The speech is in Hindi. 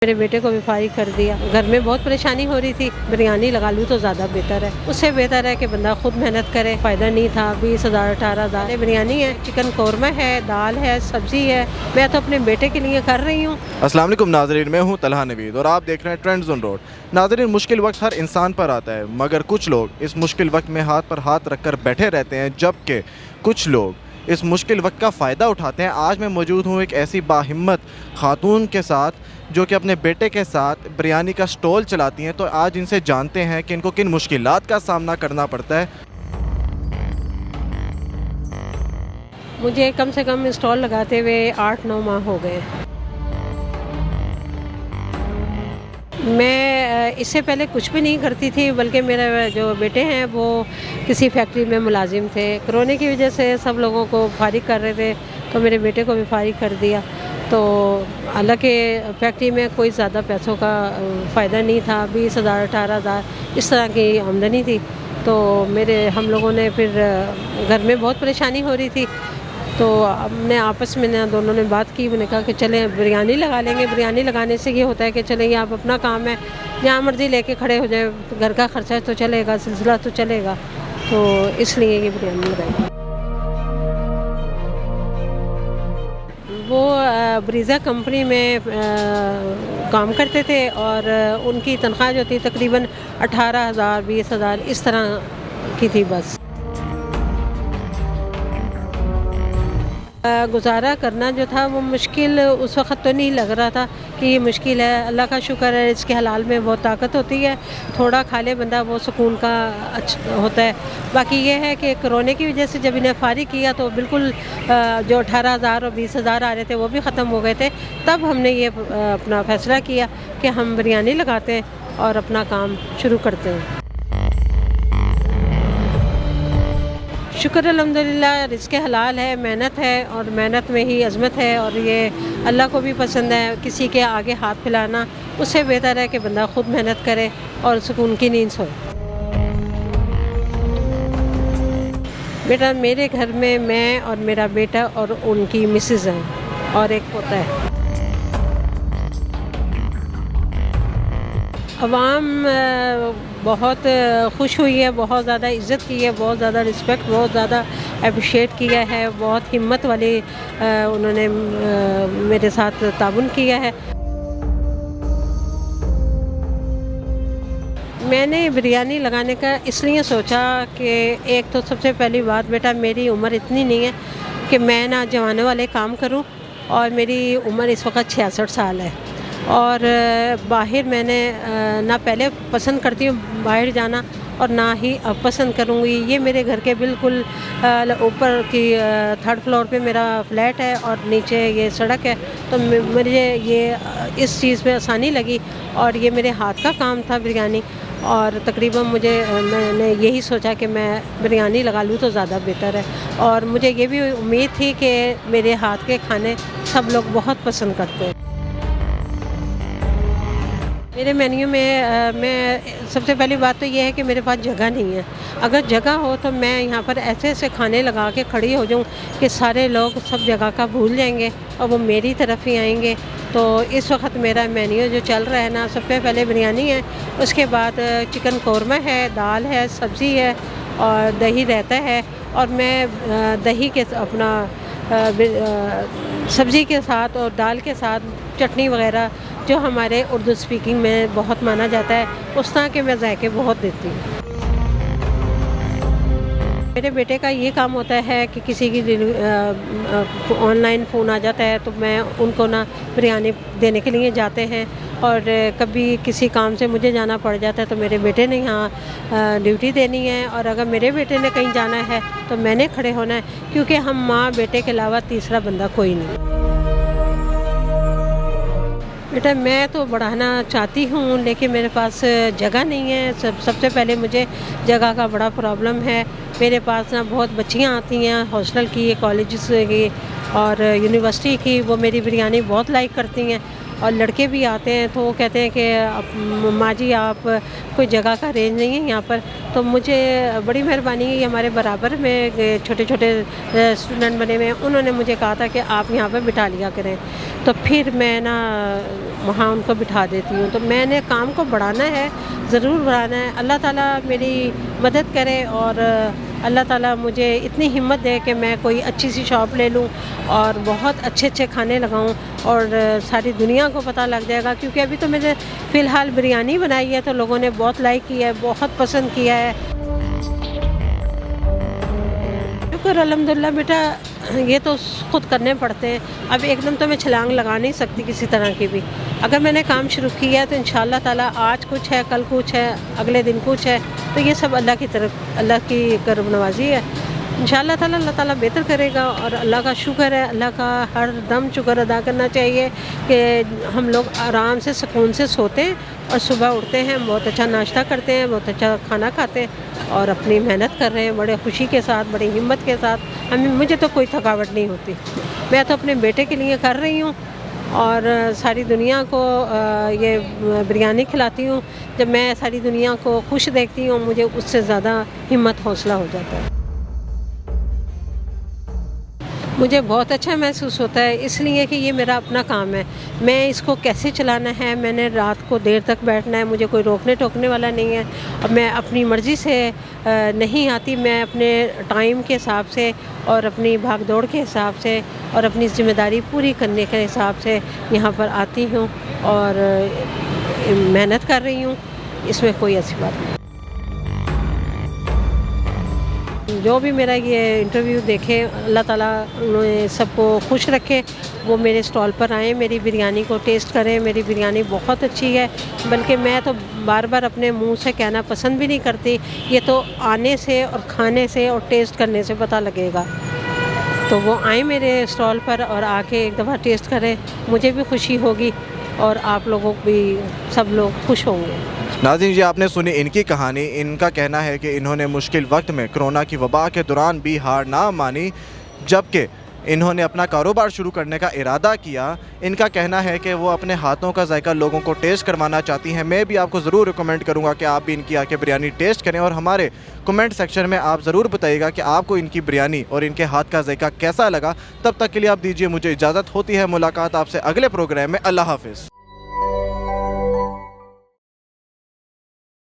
मेरे बेटे को भी फारिग कर दिया। घर में बहुत परेशानी हो रही थी, बिरयानी लगा लूँ तो ज़्यादा बेहतर है। उससे बेहतर है कि बंदा खुद मेहनत करे। फ़ायदा नहीं था। 20,000 18,000 बिरयानी है, चिकन कौरमा है, दाल है, सब्ज़ी है। मैं तो अपने बेटे के लिए कर रही हूँ। अस्सलाम वालेकुम नाज़रीन, मैं हूँ तलहा नवीद और आप देख रहे हैं ट्रेंड्स ऑन रोड। नाज़रीन, मुश्किल वक्त हर इंसान पर आता है, मगर कुछ लोग इस मुश्किल वक्त में हाथ पर हाथ रखकर बैठे रहते हैं, जबकि कुछ लोग इस मुश्किल वक्त का फ़ायदा उठाते हैं। आज मैं मौजूद हूँ एक ऐसी बाहिम्मत खातून के साथ जो कि अपने बेटे के साथ बिरयानी का स्टॉल चलाती हैं। तो आज इनसे जानते हैं कि इनको किन मुश्किलात का सामना करना पड़ता है। मुझे कम से कम स्टॉल लगाते हुए 8-9 माह हो गए। मैं इससे पहले कुछ भी नहीं करती थी, बल्कि मेरा जो बेटे हैं वो किसी फैक्ट्री में मुलाजिम थे। कोरोना की वजह से सब लोगों को फारिग कर रहे थे, तो मेरे बेटे को भी फारिग कर दिया। तो हालांकि फैक्ट्री में कोई ज़्यादा पैसों का फ़ायदा नहीं था। 20,000 18,000 इस तरह की आमदनी थी। तो हम लोगों ने फिर घर में बहुत परेशानी हो रही थी, तो हमने आपस में ना दोनों ने बात की। मैंने कहा कि चलें बिरयानी लगा लेंगे। बिरयानी लगाने से ये होता है कि चलें, ये आप अपना काम है, जहाँ मर्ज़ी लेके खड़े हो जाए, तो घर का ख़र्चा तो चलेगा, सिलसिला तो चलेगा। तो इसलिए ये बिरयानी लगाई। वो ब्रीज़ा कंपनी में काम करते थे और उनकी तनख्वाह जो थी तकरीबन 18,000 20,000 इस तरह की थी। बस गुजारा करना जो था वो मुश्किल उस वक़्त तो नहीं लग रहा था कि ये मुश्किल है। अल्लाह का शुक्र है, इसके हलाल में बहुत ताकत होती है। थोड़ा खा ले बंदा, वो सुकून का अच्छा होता है। बाकी ये है कि कोरोना की वजह से जब इन्हें फारिग किया तो बिल्कुल जो 18,000 और 20,000 आ रहे थे वो भी ख़त्म हो गए थे। तब हमने ये अपना फ़ैसला किया कि हम बिरयानी लगाते हैं और अपना काम शुरू करते हैं। शुक्र अल्हम्दुलिल्लाह, रिज़्क़ हलाल है, मेहनत है और मेहनत में ही अज़मत है। और ये अल्लाह को भी पसंद है। किसी के आगे हाथ फैलाना उससे बेहतर है कि बंदा खुद मेहनत करे और सुकून की नींद सोए। बेटा, मेरे घर में मैं और मेरा बेटा और उनकी मिसेज़ हैं और एक पोता है। अवाम बहुत खुश हुई है, बहुत ज़्यादा इज़्ज़त की है, बहुत ज़्यादा रिस्पेक्ट, बहुत ज़्यादा अप्रिशिएट किया है। बहुत हिम्मत वाली उन्होंने मेरे साथ ताउन किया है। मैंने बिरयानी लगाने का इसलिए सोचा कि एक तो सबसे पहली बात, बेटा मेरी उम्र इतनी नहीं है कि मैं ना जवानों वाले काम करूं, और मेरी उम्र इस वक्त 66 साल है। और बाहर मैंने ना पहले पसंद करती हूँ बाहर जाना और ना ही अब पसंद करूँगी। ये मेरे घर के बिल्कुल ऊपर की 3rd फ्लोर पे मेरा फ्लैट है और नीचे ये सड़क है। तो मुझे ये इस चीज़ में आसानी लगी और ये मेरे हाथ का काम था बिरयानी। और तकरीबन मैंने यही सोचा कि मैं बिरयानी लगा लूँ तो ज़्यादा बेहतर है। और मुझे ये भी उम्मीद थी कि मेरे हाथ के खाने सब लोग बहुत पसंद करते हैं। मेरे मेन्यू में मैं सबसे पहली बात तो ये है कि मेरे पास जगह नहीं है। अगर जगह हो तो मैं यहाँ पर ऐसे ऐसे खाने लगा के खड़ी हो जाऊँ कि सारे लोग सब जगह का भूल जाएंगे और वो मेरी तरफ ही आएंगे। तो इस वक्त मेरा मेन्यू जो चल रहा है ना, सबसे पहले बिरयानी है, उसके बाद चिकन कौरमा है, दाल है, सब्ज़ी है और दही रहता है। और मैं दही के अपना सब्ज़ी के साथ और दाल के साथ चटनी वगैरह जो हमारे उर्दू स्पीकिंग में बहुत माना जाता है, उस तरह के मैं जायके बहुत देती हूँ। मेरे बेटे का ये काम होता है कि किसी की ऑनलाइन फ़ोन आ जाता है तो मैं उनको ना बिरयानी देने के लिए जाते हैं। और कभी किसी काम से मुझे जाना पड़ जाता है तो मेरे बेटे ने यहाँ ड्यूटी देनी है। और अगर मेरे बेटे ने कहीं जाना है तो मैंने खड़े होना है, क्योंकि हम माँ बेटे के अलावा तीसरा बंदा कोई नहीं। बेटा, मैं तो बढ़ाना चाहती हूँ लेकिन मेरे पास जगह नहीं है। सबसे पहले मुझे जगह का बड़ा प्रॉब्लम है। मेरे पास ना बहुत बच्चियाँ आती हैं हॉस्टल की, कॉलेज की और यूनिवर्सिटी की, वो मेरी बिरयानी बहुत लाइक करती हैं। और लड़के भी आते हैं तो वो कहते हैं कि माँ जी आप कोई जगह का अरेंज नहीं है यहाँ पर। तो मुझे बड़ी मेहरबानी है, हमारे बराबर में छोटे छोटे स्टूडेंट बने हुए हैं, उन्होंने मुझे कहा था कि आप यहाँ पर बिठा लिया करें। तो फिर मैं ना वहाँ उनको बिठा देती हूँ। तो मैंने काम को बढ़ाना है, ज़रूर बढ़ाना है। अल्लाह ताला मेरी मदद करे और अल्लाह ताला मुझे इतनी हिम्मत दे कि मैं कोई अच्छी सी शॉप ले लूँ और बहुत अच्छे अच्छे खाने लगाऊँ और सारी दुनिया को पता लग जाएगा। क्योंकि अभी तो मैंने फ़िलहाल बिरयानी बनाई है तो लोगों ने बहुत लाइक किया है, बहुत पसंद किया है। शुक्र अल्हम्दुलिल्लाह बेटा, ये तो खुद करने पड़ते हैं। अब एकदम तो मैं छलांग लगा नहीं सकती किसी तरह की भी। अगर मैंने काम शुरू किया है तो इंशाअल्लाह ताला आज कुछ है, कल कुछ है, अगले दिन कुछ है। तो ये सब अल्लाह की तरफ, अल्लाह की करम नवाजी है। इंशाअल्लाह ताला अल्लाह ताला बेहतर करेगा और अल्लाह का शुक्र है, अल्लाह का हर दम शुक्र अदा करना चाहिए कि हम लोग आराम से सुकून से सोते हैं और सुबह उठते हैं, बहुत अच्छा नाश्ता करते हैं, बहुत अच्छा खाना खाते हैं और अपनी मेहनत कर रहे हैं बड़े खुशी के साथ, बड़ी हिम्मत के साथ। मुझे तो कोई थकावट नहीं होती। मैं तो अपने बेटे के लिए कर रही हूँ और सारी दुनिया को ये बिरयानी खिलाती हूँ। जब मैं सारी दुनिया को खुश देखती हूँ मुझे उससे ज़्यादा हिम्मत हौसला हो जाता है। मुझे बहुत अच्छा महसूस होता है इसलिए कि ये मेरा अपना काम है। मैं इसको कैसे चलाना है, मैंने रात को देर तक बैठना है, मुझे कोई रोकने टोकने वाला नहीं है और मैं अपनी मर्ज़ी से नहीं आती। मैं अपने टाइम के हिसाब से और अपनी भाग दौड़ के हिसाब से और अपनी ज़िम्मेदारी पूरी करने के हिसाब से यहाँ पर आती हूँ और मेहनत कर रही हूँ। इसमें कोई ऐसी बात नहीं। जो भी मेरा ये इंटरव्यू देखे अल्लाह ताला उन्हें सबको खुश रखे, वो मेरे स्टॉल पर आएँ, मेरी बिरयानी को टेस्ट करें। मेरी बिरयानी बहुत अच्छी है, बल्कि मैं तो बार बार अपने मुंह से कहना पसंद भी नहीं करती। ये तो आने से और खाने से और टेस्ट करने से पता लगेगा। तो वो आए मेरे स्टॉल पर और आके एक दफ़ा टेस्ट करें, मुझे भी खुशी होगी और आप लोगों को भी, सब लोग खुश होंगे। नाज़रीन जी, आपने सुनी इनकी कहानी। इनका कहना है कि इन्होंने मुश्किल वक्त में कोरोना की वबा के दौरान भी हार ना मानी, जबकि इन्होंने अपना कारोबार शुरू करने का इरादा किया। इनका कहना है कि वो अपने हाथों का जायका लोगों को टेस्ट करवाना चाहती हैं। मैं भी आपको ज़रूर रिकमेंड करूँगा कि आप भी इनकी आके बिरयानी टेस्ट करें और हमारे कमेंट सेक्शन में आप ज़रूर बताइएगा कि आपको इनकी बिरयानी और इनके हाथ का जायका कैसा लगा। तब तक के लिए आप दीजिए मुझे इजाज़त। होती है मुलाकात आपसे अगले प्रोग्राम में। अल्लाह हाफ़िज़।